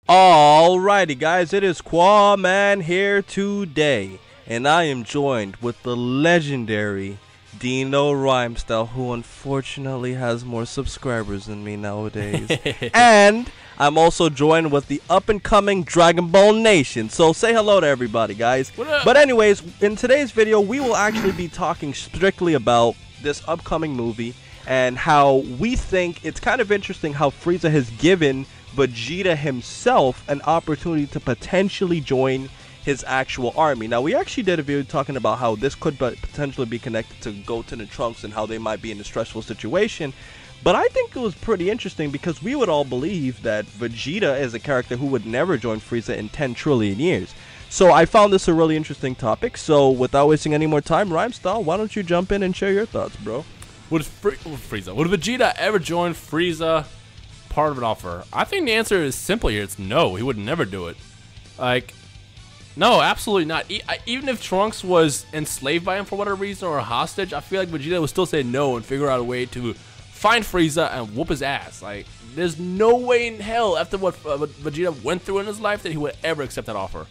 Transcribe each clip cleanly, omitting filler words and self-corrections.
Alrighty guys, it is Quaman here today, and I am joined with the legendary Dino Rhymestyle, who unfortunately has more subscribers than me nowadays. And I'm also joined with the up-and-coming Dragon Ball Nation, so say hello to everybody guys. What up? But anyways, in today's video we will actually be talking strictly about this upcoming movie and how we think it's kind of interesting how Frieza has given Vegeta himself an opportunity to potentially join his actual army. Now, we actually did a video talking about how this could potentially be connected to Goten and Trunks and how they might be in a stressful situation. But I think it was pretty interesting because we would all believe that Vegeta is a character who would never join Frieza in 10 trillion years. So I found this a really interesting topic. So without wasting any more time, Rhymestyle, why don't you jump in and share your thoughts, bro? Would Vegeta ever join Frieza? Part of an offer? I think the answer is simple here. It's no. He would never do it. Like, no, absolutely not. Even if Trunks was enslaved by him for whatever reason or a hostage, I feel like Vegeta would still say no and figure out a way to find Frieza and whoop his ass. Like, there's no way in hell after what Vegeta went through in his life that he would ever accept that offer.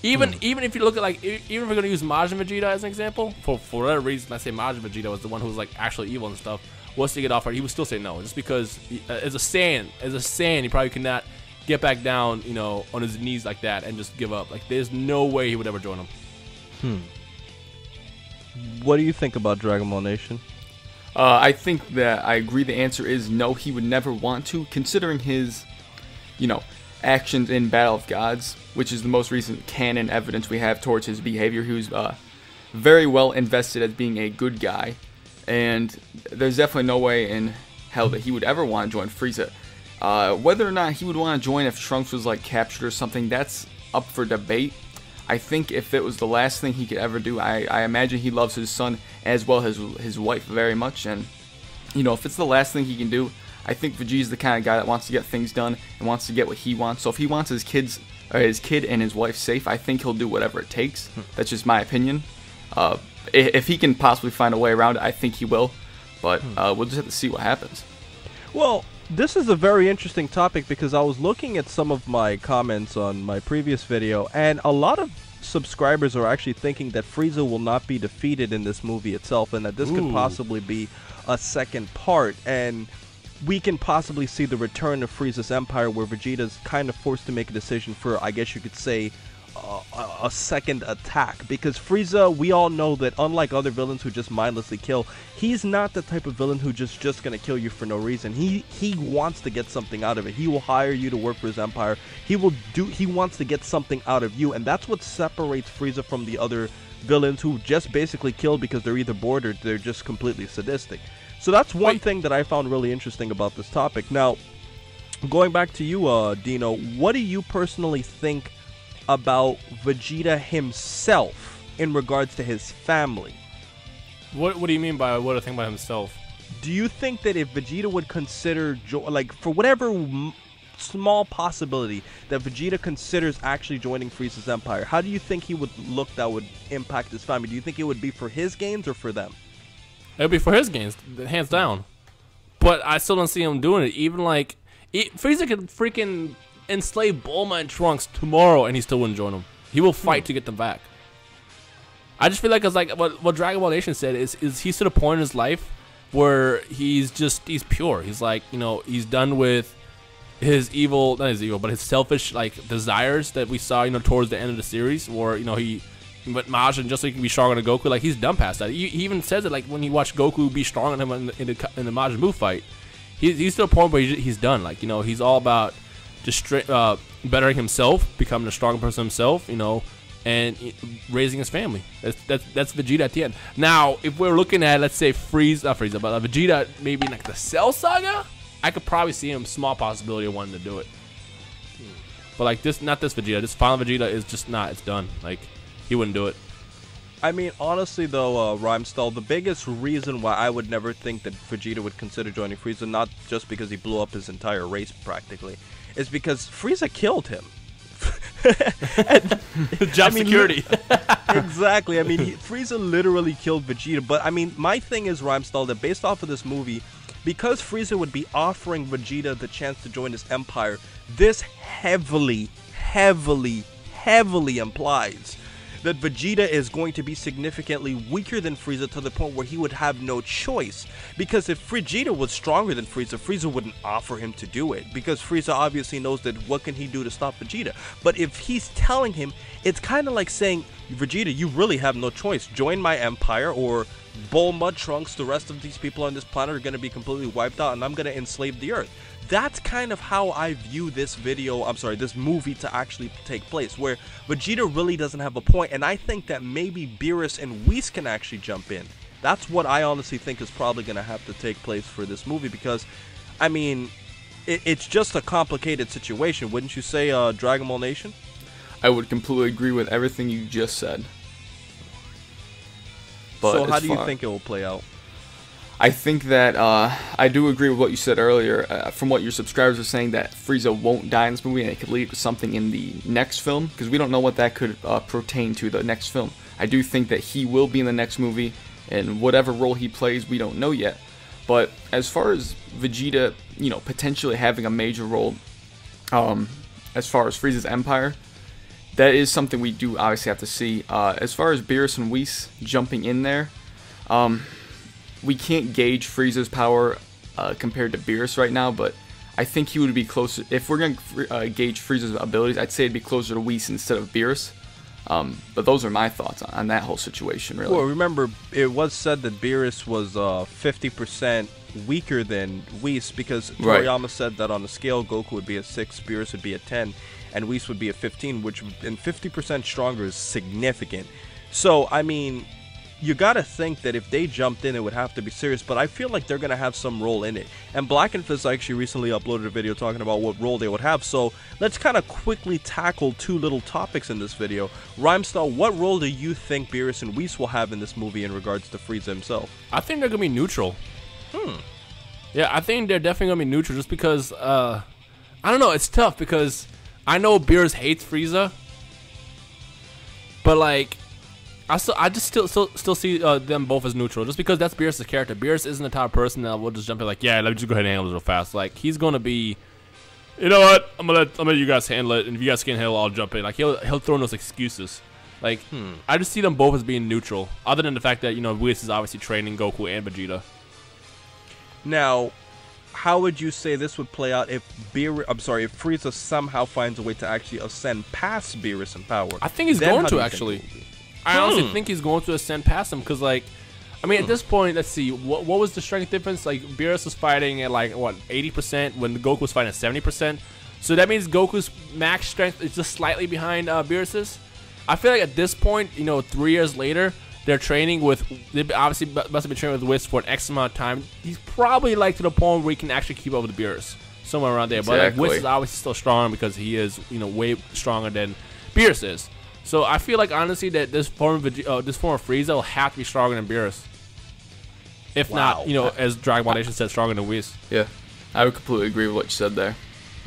Even if you look at, like, even if we're gonna use Majin Vegeta as an example, for whatever reason, I say Majin Vegeta was the one who was like actually evil and stuff. Was to get offered, he would still say no, just because as a Saiyan, he probably could not get back down, you know, on his knees like that and just give up. Like, there's no way he would ever join him. What do you think about Dragon Ball Nation? I think that I agree. The answer is no. He would never want to, considering his, actions in Battle of Gods, which is the most recent canon evidence we have towards his behavior. He was very well invested as being a good guy. And there's definitely no way in hell that he would ever want to join Frieza. Whether or not he would want to join if Trunks was like captured or something, that's up for debate. I think if it was the last thing he could ever do, I imagine he loves his son as well as his wife very much. And, if it's the last thing he can do, I think Vegeta's the kind of guy that wants to get things done and wants to get what he wants. So if he wants his kid and his wife safe, I think he'll do whatever it takes. That's just my opinion. If he can possibly find a way around it, I think he will, but we'll just have to see what happens. Well, this is a very interesting topic because I was looking at some of my comments on my previous video, and a lot of subscribers are actually thinking that Frieza will not be defeated in this movie itself, and that this could possibly be a second part, and we can possibly see the return of Frieza's empire where Vegeta's kind of forced to make a decision for, I guess you could say, a second attack, because Frieza, we all know that unlike other villains who just mindlessly kill, he's not the type of villain who just gonna kill you for no reason. He wants to get something out of it. He will hire you to work for his empire. He wants to get something out of you, and that's what separates Frieza from the other villains who just basically kill because they're either bored or they're just completely sadistic. So that's one thing that I found really interesting about this topic. Now, going back to you, Dino, what do you personally think about Vegeta himself in regards to his family? What do you mean by what I think about himself? Do you think that if Vegeta would consider, like, for whatever small possibility that Vegeta considers actually joining Frieza's empire, how do you think he would look that would impact his family? Do you think it would be for his gains or for them? It would be for his gains, hands down. But I still don't see him doing it. Even like, Frieza could freaking enslave Bulma and Trunks tomorrow and he still wouldn't join them. He will fight to get them back. I just feel like it's like what Dragon Ball Nation said is he's to the point in his life where he's pure. He's like, he's done with his evil, not his evil, but his selfish like desires that we saw, towards the end of the series where, he went Majin just so he can be stronger than Goku. Like, he's done past that. He even says it like when he watched Goku be stronger than him in the Majin Buu fight. He's to the point where he's done. Like, he's all about just bettering himself, becoming a stronger person himself, and raising his family. That's Vegeta at the end. Now, if we're looking at, let's say, Vegeta, maybe in like the Cell Saga, I could probably see him small possibility of wanting to do it. But like this, not this Vegeta. This final Vegeta is just not. It's done. Like, he wouldn't do it. I mean, honestly, though, Rhymestyle, the biggest reason why I would never think that Vegeta would consider joining Frieza, not just because he blew up his entire race practically, is because Frieza killed him. Job security. Exactly. I mean, Frieza literally killed Vegeta. But, I mean, my thing is, Rhymestyle, that based off of this movie, because Frieza would be offering Vegeta the chance to join his empire, this heavily implies that Vegeta is going to be significantly weaker than Frieza to the point where he would have no choice. Because if Vegeta was stronger than Frieza, Frieza wouldn't offer him to do it. Because Frieza obviously knows that what can he do to stop Vegeta. But if he's telling him, it's kind of like saying, Vegeta, you really have no choice. Join my empire or Bulma, Trunks, the rest of these people on this planet are going to be completely wiped out and I'm going to enslave the earth. That's kind of how I view this this movie to actually take place, where Vegeta really doesn't have a point, and I think that maybe Beerus and Whis can actually jump in. That's what I honestly think is probably going to have to take place for this movie, because, I mean, it's just a complicated situation, wouldn't you say, Dragon Ball Nation? I would completely agree with everything you just said. But so how do you think it will play out? I think that I do agree with what you said earlier. From what your subscribers are saying, that Frieza won't die in this movie and it could lead to something in the next film, because we don't know what that could pertain to the next film. I do think that he will be in the next movie, and whatever role he plays, we don't know yet. But as far as Vegeta, you know, potentially having a major role, as far as Frieza's empire, that is something we do obviously have to see. As far as Beerus and Whis jumping in there, we can't gauge Frieza's power compared to Beerus right now, but I think he would be closer. If we're going to gauge Frieza's abilities, I'd say it'd be closer to Whis instead of Beerus. But those are my thoughts on that whole situation, really. Well, remember, it was said that Beerus was 50% weaker than Whis, because Toriyama said that on a scale, Goku would be a 6, Beerus would be a 10, and Whis would be a 15, which, and 50% stronger is significant. So, I mean, you gotta think that if they jumped in, it would have to be serious, but I feel like they're gonna have some role in it. And Black and Fizz actually recently uploaded a video talking about what role they would have, so let's kind of quickly tackle two little topics in this video. Rhymestyle, what role do you think Beerus and Whis will have in this movie in regards to Frieza himself? I think they're gonna be neutral. Yeah, I think they're definitely gonna be neutral, just because I don't know, it's tough because I know Beerus hates Frieza, but like I just still see them both as neutral, just because that's Beerus' character. Beerus isn't the type of person that will just jump in like, yeah, let me just go ahead and handle it real fast. Like, he's gonna be, you know what, I'm gonna let you guys handle it, and if you guys can't handle it, I'll jump in. Like, he'll throw in those excuses. Like, I just see them both as being neutral, other than the fact that, you know, Whis is obviously training Goku and Vegeta. Now, how would you say this would play out if if Frieza somehow finds a way to actually ascend past Beerus in power? I think he's going to, actually. I honestly think he's going to ascend past him, because, like, I mean, at this point, let's see, what was the strength difference? Like, Beerus was fighting at, like, what, 80%, when Goku was fighting at 70%? So that means Goku's max strength is just slightly behind Beerus's. I feel like at this point, you know, 3 years later, they're training with, they obviously must have been training with Whis for an X amount of time. He's probably, like, to the point where he can actually keep up with Beerus, somewhere around there. Exactly. But, like, Whis is obviously still strong because he is, you know, way stronger than Beerus is. So I feel like, honestly, that this form of Frieza will have to be stronger than Beerus. If not, you know, as Dragon Ball Nation said, stronger than Whis. Yeah, I would completely agree with what you said there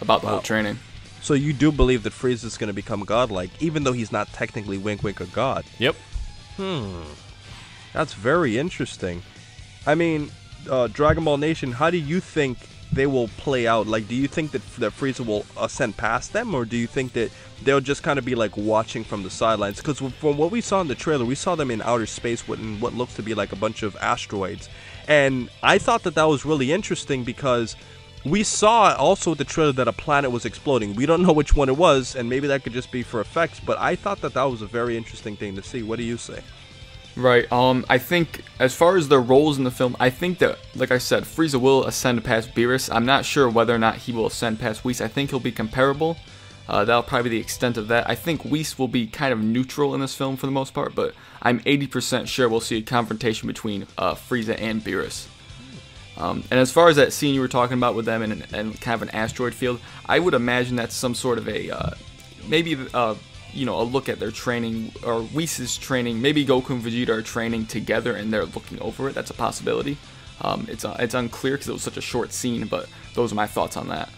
about the whole training. So you do believe that Frieza is going to become godlike, even though he's not technically wink a god? Yep. That's very interesting. I mean, Dragon Ball Nation, how do you think they will play out? Like, do you think that Frieza will ascend past them, or do you think that they'll just kind of be like watching from the sidelines? Because from what we saw in the trailer, we saw them in outer space in what looks to be like a bunch of asteroids, and I thought that was really interesting, because we saw also with the trailer that a planet was exploding. We don't know which one it was, and maybe that could just be for effects, but I thought that was a very interesting thing to see. What do you say? Right. I think as far as their roles in the film, I think that, like I said, Frieza will ascend past Beerus. I'm not sure whether or not he will ascend past Whis. I think he'll be comparable. That'll probably be the extent of that. I think Whis will be kind of neutral in this film for the most part, but I'm 80% sure we'll see a confrontation between Frieza and Beerus. And as far as that scene you were talking about with them in kind of an asteroid field, I would imagine that's some sort of a you know, a look at their training, or Whis' training. Maybe Goku and Vegeta are training together and they're looking over it. That's a possibility. It's unclear because it was such a short scene, but those are my thoughts on that.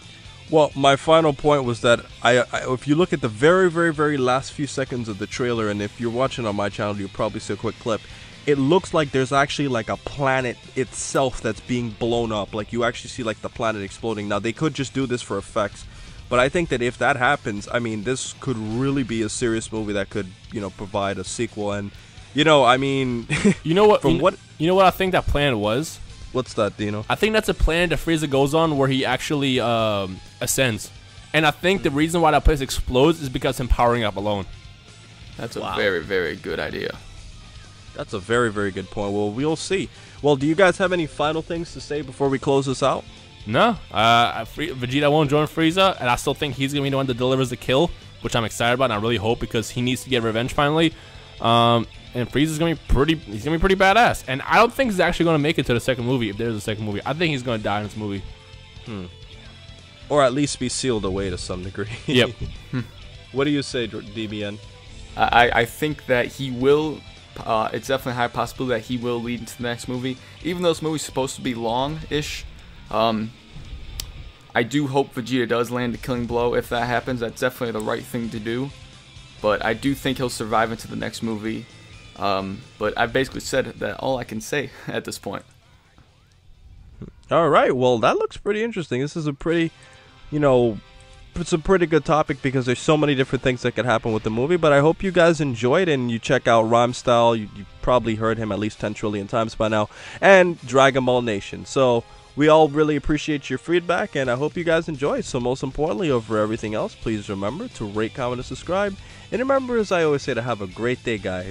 Well, my final point was that if you look at the very, very, very last few seconds of the trailer, and if you're watching on my channel, you'll probably see a quick clip. it looks like there's actually like a planet itself that's being blown up. Like you actually see like the planet exploding. Now they could just do this for effects, but I think that if that happens, I mean, this could really be a serious movie that could, you know, provide a sequel. And you know, I mean, You know what? from what You know what I think that planet was? what's that, Dino? I think that's a planet that Frieza goes on where he actually ascends. And I think the reason why that place explodes is because him powering up alone. That's a Wow. very, very good idea. That's a very, very good point. Well, we'll see. Well, do you guys have any final things to say before we close this out? No, Vegeta won't join Frieza, and I still think he's gonna be the one that delivers the kill, which I'm excited about, and I really hope because he needs to get revenge finally. And Frieza's gonna be he's gonna be pretty badass, and I don't think he's actually gonna make it to the second movie if there's a second movie. I think he's gonna die in this movie. Or at least be sealed away to some degree. Yep. What do you say, DBN? I think that he will. It's definitely a high possibility that he will lead into the next movie, even though this movie's supposed to be long-ish. I do hope Vegeta does land the killing blow. If that happens, that's definitely the right thing to do. But I do think he'll survive into the next movie. But I've basically said that all I can say at this point. All right. Well, that looks pretty interesting. This is a pretty, you know, it's a pretty good topic because there's so many different things that could happen with the movie. But I hope you guys enjoyed and you check out Rhymestyle. You probably heard him at least 10 trillion times by now. And Dragon Ball Nation. So we all really appreciate your feedback, and I hope you guys enjoy. So most importantly, over everything else, please remember to rate, comment, and subscribe. And remember, as I always say, to have a great day, guys.